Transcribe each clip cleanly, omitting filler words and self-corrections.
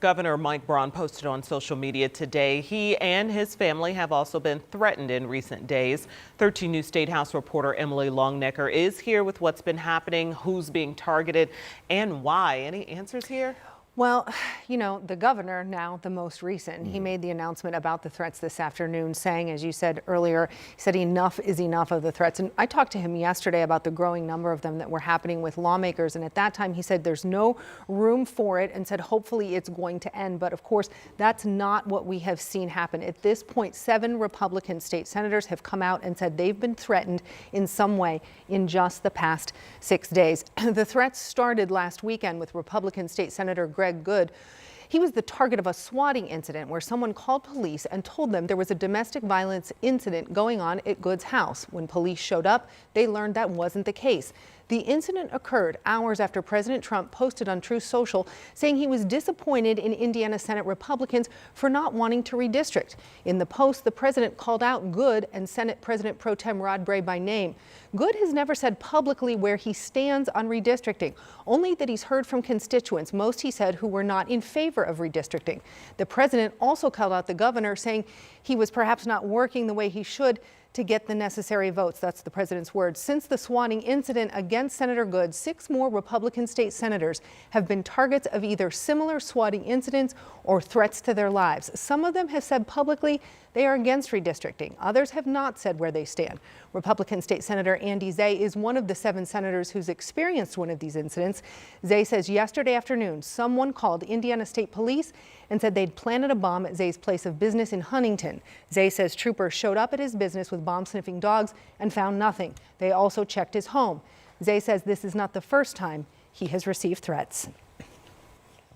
Governor Mike Braun posted on social media today he and his family have also been threatened in recent days. 13 News State House reporter Emily Longnecker is here with what's been happening, who's being targeted, and why. Any answers here? Well, you know, the governor, now the most recent, he made the announcement about the threats this afternoon, saying, as you said earlier, he said enough is enough of the threats. And I talked to him yesterday about the growing number of them that were happening with lawmakers. And at that time, he said there's no room for it and said hopefully it's going to end. But of course, that's not what we have seen happen. At this point, 7 Republican state senators have come out and said they've been threatened in some way in just the past 6 days. The threats started last weekend with Republican State Senator Greg Good. He was the target of a swatting incident where someone called police and told them there was a domestic violence incident going on at Good's house. When police showed up, they learned that wasn't the case. The incident occurred hours after President Trump posted on Truth Social saying he was disappointed in Indiana Senate Republicans for not wanting to redistrict. In the post, the president called out Good and Senate President Pro Tem Rod Bray by name. Good has never said publicly where he stands on redistricting, only that he's heard from constituents, most he said, who were not in favor of redistricting. The president also called out the governor, saying he was perhaps not working the way he should to get the necessary votes. That's the president's words. Since the swatting incident against Senator Good, 6 more Republican state senators have been targets of either similar swatting incidents or threats to their lives. Some of them have said publicly they are against redistricting. Others have not said where they stand. Republican State Senator Andy Zay is one of the 7 senators who's experienced one of these incidents. Zay says yesterday afternoon, someone called Indiana State Police and said they'd planted a bomb at Zay's place of business in Huntington. Zay says troopers showed up at his business with bomb-sniffing dogs and found nothing. They also checked his home. Zay says this is not the first time he has received threats.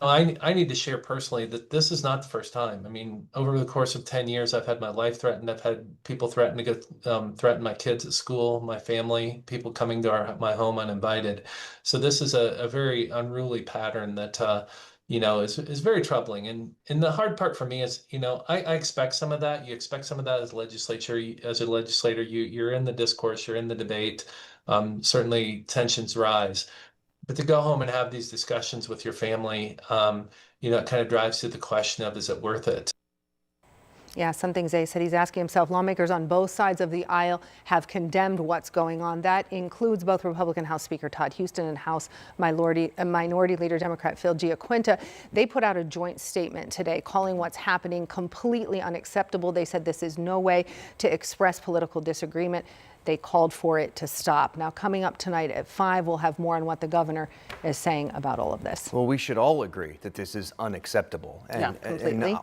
I need to share personally that this is not the first time. I mean, over the course of 10 years, I've had my life threatened. I've had people threaten to go threaten my kids at school, my family, people coming to my home uninvited. So this is a very unruly pattern that you know, is very troubling. And the hard part for me is, you know, I expect some of that. You expect some of that as a legislator. You're in the discourse, you're in the debate. Certainly tensions rise. But to go home and have these discussions with your family, you know, it kind of drives to the question of, is it worth it? Yeah, something Zay said he's asking himself. Lawmakers on both sides of the aisle have condemned what's going on. That includes both Republican House Speaker Todd Huston and House Minority Leader Democrat Phil Giaquinta. They put out a joint statement today calling what's happening completely unacceptable. They said this is no way to express political disagreement. They called for it to stop. Now, coming up tonight at 5, we'll have more on what the governor is saying about all of this. Well, we should all agree that this is unacceptable and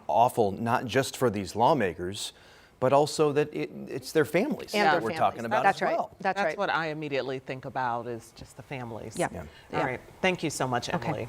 awful, not just for these lawmakers, but also that it's their families that we're talking about as well. That's right. What I immediately think about is just the families. Yeah. All right. Thank you so much, Emily. Okay.